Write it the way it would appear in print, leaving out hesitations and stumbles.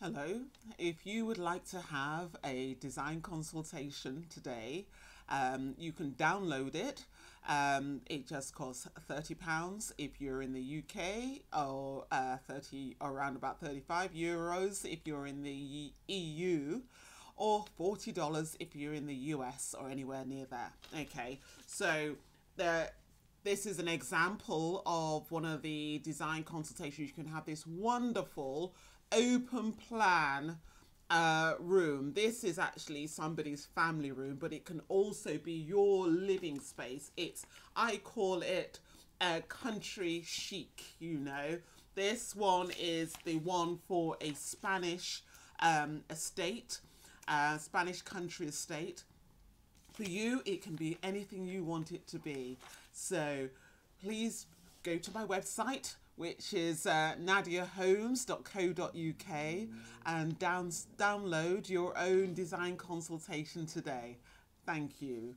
Hello, if you would like to have a design consultation today, you can download it. It just costs £30 if you're in the UK, or around about €35 if you're in the EU, or $40 if you're in the US or anywhere near there. Okay, so this is an example of one of the design consultations. You can have this wonderful open plan room. This is actually somebody's family room, but it can also be your living space. I call it country chic, you know. This one is the one for a Spanish estate, Spanish country estate. For you, it can be anything you want it to be. So please go to my website, which is nadiahomes.co.uk, and download your own design consultation today. Thank you.